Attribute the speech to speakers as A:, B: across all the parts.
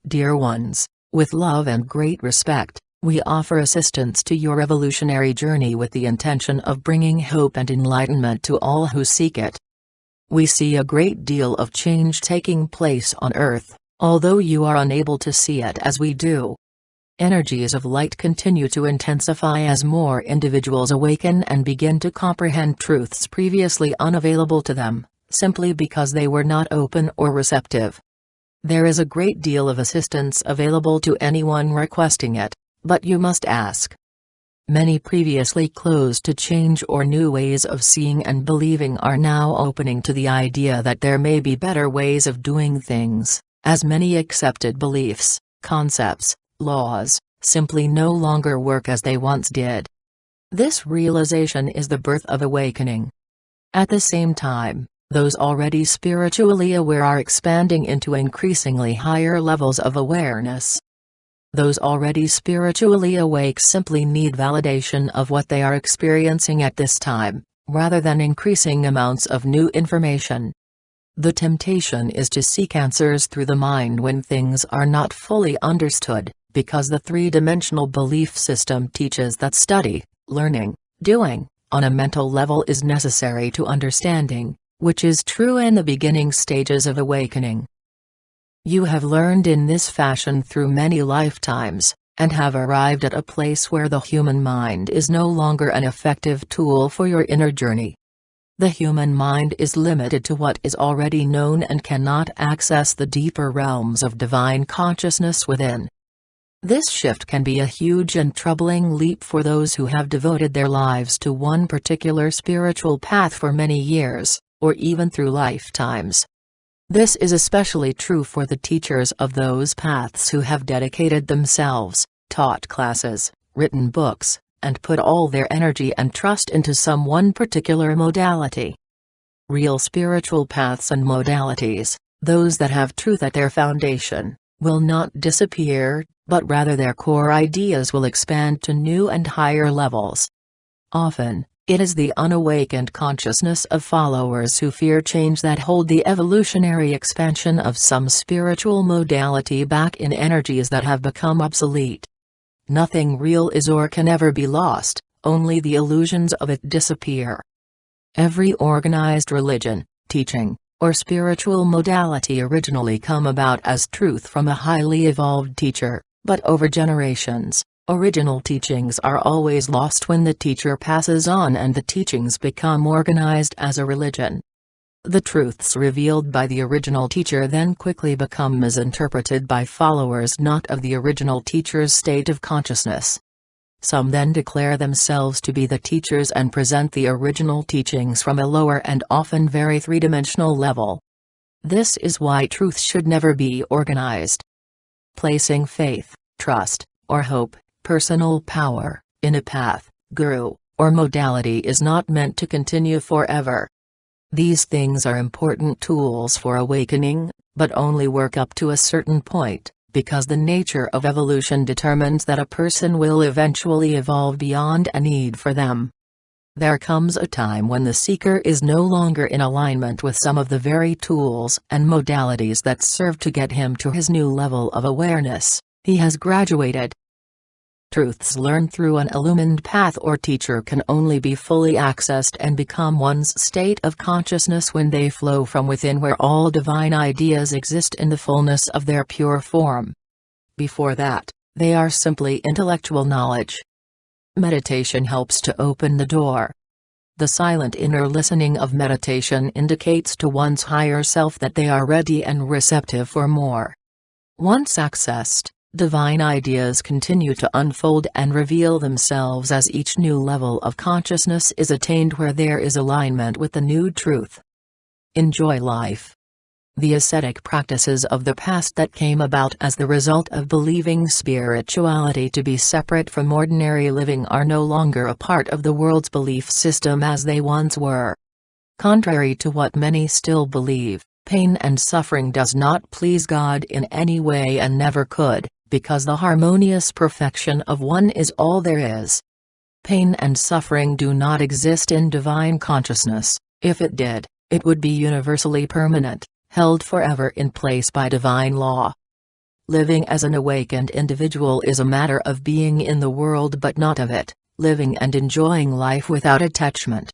A: Dear ones, with love and great respect, we offer assistance to your evolutionary journey with the intention of bringing hope and enlightenment to all who seek it. We see a great deal of change taking place on Earth, although you are unable to see it as we do. Energies of light continue to intensify as more individuals awaken and begin to comprehend truths previously unavailable to them, simply because they were not open or receptive. There is a great deal of assistance available to anyone requesting it, but you must ask. Many previously closed to change or new ways of seeing and believing are now opening to the idea that there may be better ways of doing things, as many accepted beliefs, concepts, laws, simply no longer work as they once did. This realization is the birth of awakening. At the same time, those already spiritually aware are expanding into increasingly higher levels of awareness. Those already spiritually awake simply need validation of what they are experiencing at this time, rather than increasing amounts of new information. The temptation is to seek answers through the mind when things are not fully understood, because the three-dimensional belief system teaches that study, learning, doing, on a mental level is necessary to understanding, which is true in the beginning stages of awakening. You have learned in this fashion through many lifetimes, and have arrived at a place where the human mind is no longer an effective tool for your inner journey. The human mind is limited to what is already known and cannot access the deeper realms of divine consciousness within. This shift can be a huge and troubling leap for those who have devoted their lives to one particular spiritual path for many years, or even through lifetimes. This is especially true for the teachers of those paths who have dedicated themselves, taught classes, written books, and put all their energy and trust into some one particular modality. Real spiritual paths and modalities, those that have truth at their foundation, will not disappear, but rather their core ideas will expand to new and higher levels. Often, it is the unawakened consciousness of followers who fear change that hold the evolutionary expansion of some spiritual modality back in energies that have become obsolete. Nothing real is or can ever be lost, only the illusions of it disappear. Every organized religion, teaching, or spiritual modality originally come about as truth from a highly evolved teacher, but over generations, original teachings are always lost when the teacher passes on and the teachings become organized as a religion. The truths revealed by the original teacher then quickly become misinterpreted by followers not of the original teacher's state of consciousness. Some then declare themselves to be the teachers and present the original teachings from a lower and often very three-dimensional level. This is why truth should never be organized. Placing faith, trust, or hope, personal power, in a path, guru, or modality is not meant to continue forever. These things are important tools for awakening, but only work up to a certain point, because the nature of evolution determines that a person will eventually evolve beyond a need for them. There comes a time when the seeker is no longer in alignment with some of the very tools and modalities that serve to get him to his new level of awareness. He has graduated. Truths learned through an illumined path or teacher can only be fully accessed and become one's state of consciousness when they flow from within, where all divine ideas exist in the fullness of their pure form. Before that, they are simply intellectual knowledge. Meditation helps to open the door. The silent inner listening of meditation indicates to one's higher self that they are ready and receptive for more. Once accessed, divine ideas continue to unfold and reveal themselves as each new level of consciousness is attained where there is alignment with the new truth. Enjoy life. The ascetic practices of the past that came about as the result of believing spirituality to be separate from ordinary living are no longer a part of the world's belief system as they once were. Contrary to what many still believe, pain and suffering does not please God in any way and never could, because the harmonious perfection of one is all there is. Pain and suffering do not exist in divine consciousness. If it did, it would be universally permanent, held forever in place by divine law. Living as an awakened individual is a matter of being in the world but not of it, living and enjoying life without attachment.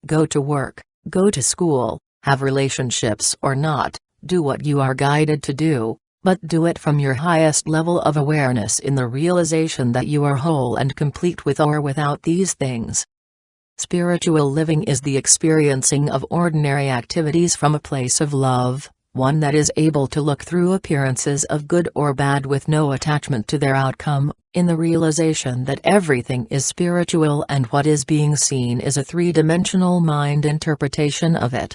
A: Go to work, go to school, have relationships or not, do what you are guided to do, but do it from your highest level of awareness in the realization that you are whole and complete with or without these things. Spiritual living is the experiencing of ordinary activities from a place of love, one that is able to look through appearances of good or bad with no attachment to their outcome, in the realization that everything is spiritual and what is being seen is a three-dimensional mind interpretation of it.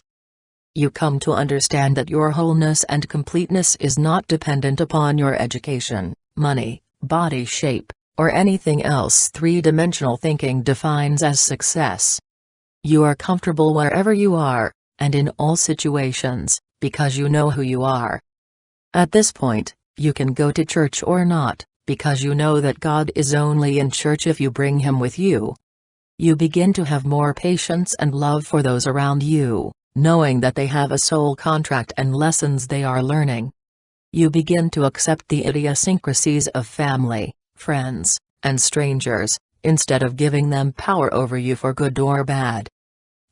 A: You come to understand that your wholeness and completeness is not dependent upon your education, money, body shape, or anything else three-dimensional thinking defines as success. You are comfortable wherever you are, and in all situations, because you know who you are. At this point, you can go to church or not, because you know that God is only in church if you bring Him with you. You begin to have more patience and love for those around you, knowing that they have a soul contract and lessons they are learning. You begin to accept the idiosyncrasies of family, friends, and strangers, instead of giving them power over you for good or bad.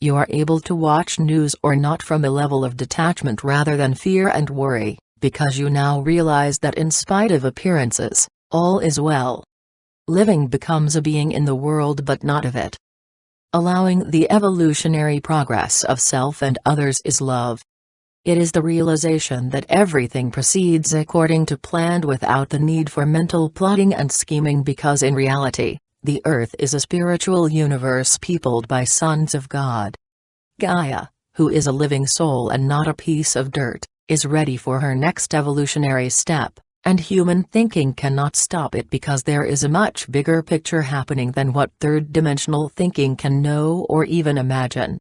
A: You are able to watch news or not from a level of detachment rather than fear and worry, because you now realize that in spite of appearances, all is well. Living becomes a being in the world but not of it. Allowing the evolutionary progress of self and others is love. It is the realization that everything proceeds according to plan without the need for mental plotting and scheming, because in reality, the earth is a spiritual universe peopled by sons of God. Gaia, who is a living soul and not a piece of dirt, is ready for her next evolutionary step, and human thinking cannot stop it because there is a much bigger picture happening than what third-dimensional thinking can know or even imagine.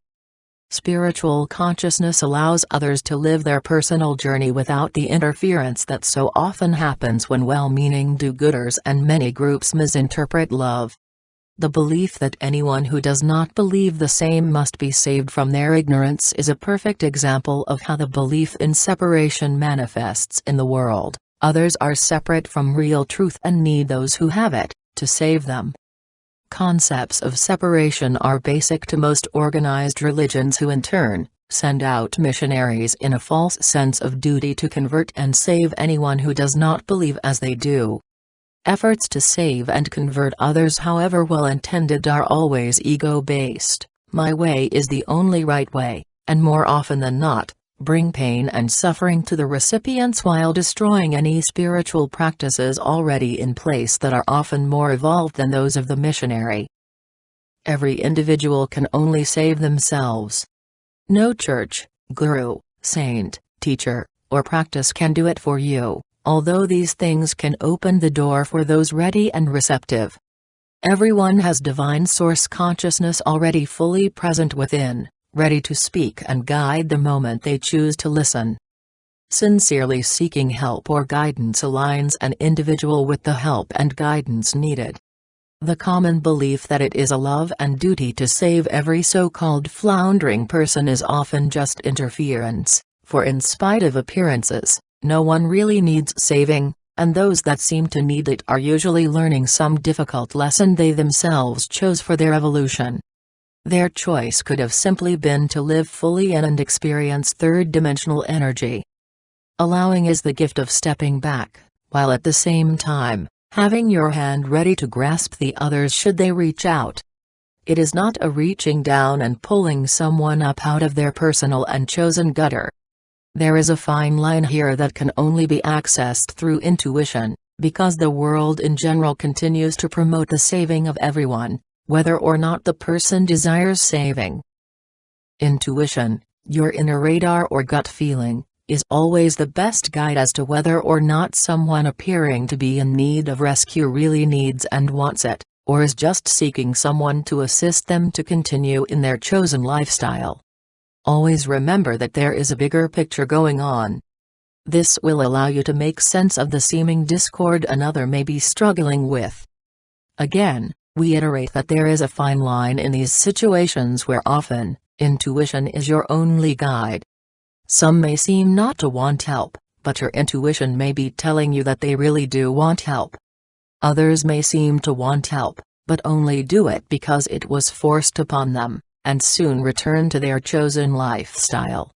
A: Spiritual consciousness allows others to live their personal journey without the interference that so often happens when well-meaning do-gooders and many groups misinterpret love. The belief that anyone who does not believe the same must be saved from their ignorance is a perfect example of how the belief in separation manifests in the world. Others are separate from real truth and need those who have it, to save them. Concepts of separation are basic to most organized religions, who in turn, send out missionaries in a false sense of duty to convert and save anyone who does not believe as they do. Efforts to save and convert others, however well-intended, are always ego-based. My way is the only right way, and more often than not, bring pain and suffering to the recipients while destroying any spiritual practices already in place that are often more evolved than those of the missionary. Every individual can only save themselves. No church, guru, saint, teacher, or practice can do it for you, although these things can open the door for those ready and receptive. Everyone has divine source consciousness already fully present within, ready to speak and guide the moment they choose to listen. Sincerely seeking help or guidance aligns an individual with the help and guidance needed. The common belief that it is a love and duty to save every so-called floundering person is often just interference, for in spite of appearances, no one really needs saving, and those that seem to need it are usually learning some difficult lesson they themselves chose for their evolution. Their choice could have simply been to live fully in and experience third-dimensional energy. Allowing is the gift of stepping back, while at the same time, having your hand ready to grasp the others should they reach out. It is not a reaching down and pulling someone up out of their personal and chosen gutter. There is a fine line here that can only be accessed through intuition, because the world in general continues to promote the saving of everyone, whether or not the person desires saving. Intuition, your inner radar or gut feeling, is always the best guide as to whether or not someone appearing to be in need of rescue really needs and wants it, or is just seeking someone to assist them to continue in their chosen lifestyle. Always remember that there is a bigger picture going on. This will allow you to make sense of the seeming discord another may be struggling with. Again, we iterate that there is a fine line in these situations where often, intuition is your only guide. Some may seem not to want help, but your intuition may be telling you that they really do want help. Others may seem to want help, but only do it because it was forced upon them, and soon return to their chosen lifestyle.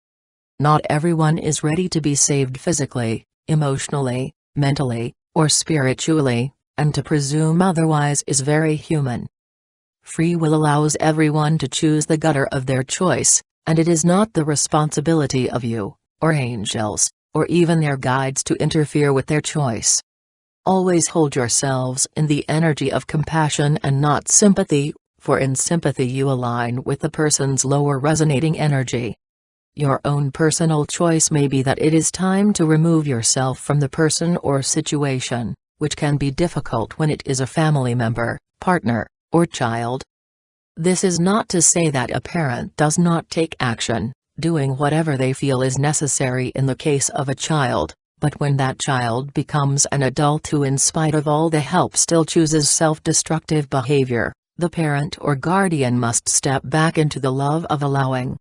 A: Not everyone is ready to be saved physically, emotionally, mentally, or spiritually, and to presume otherwise is very human. Free will allows everyone to choose the gutter of their choice, and it is not the responsibility of you, or angels, or even their guides to interfere with their choice. Always hold yourselves in the energy of compassion and not sympathy, for in sympathy you align with the person's lower resonating energy. Your own personal choice may be that it is time to remove yourself from the person or situation, which can be difficult when it is a family member, partner, or child. This is not to say that a parent does not take action, doing whatever they feel is necessary in the case of a child, but when that child becomes an adult who in spite of all the help still chooses self-destructive behavior, the parent or guardian must step back into the love of allowing.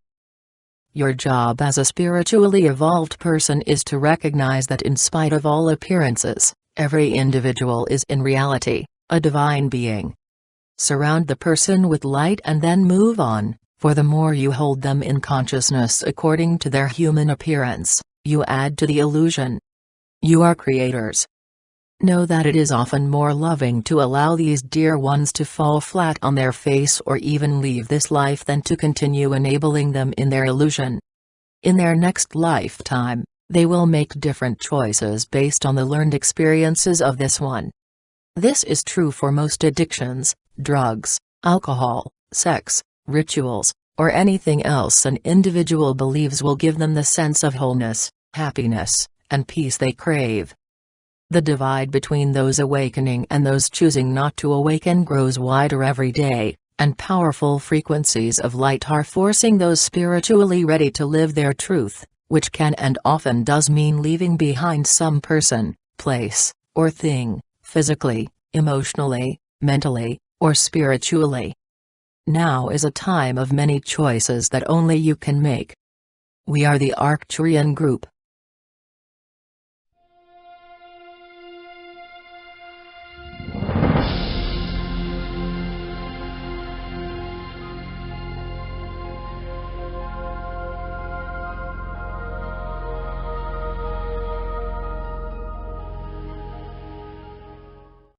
A: Your job as a spiritually evolved person is to recognize that in spite of all appearances, every individual is in reality a divine being. Surround the person with light and then move on, for the more you hold them in consciousness according to their human appearance, you add to the illusion. You are creators. Know that it is often more loving to allow these dear ones to fall flat on their face or even leave this life than to continue enabling them in their illusion. In their next lifetime, they will make different choices based on the learned experiences of this one. This is true for most addictions, drugs, alcohol, sex, rituals, or anything else an individual believes will give them the sense of wholeness, happiness, and peace they crave. The divide between those awakening and those choosing not to awaken grows wider every day, and powerful frequencies of light are forcing those spiritually ready to live their truth, which can and often does mean leaving behind some person, place, or thing, physically, emotionally, mentally, or spiritually. Now is a time of many choices that only you can make. We are the Arcturian group,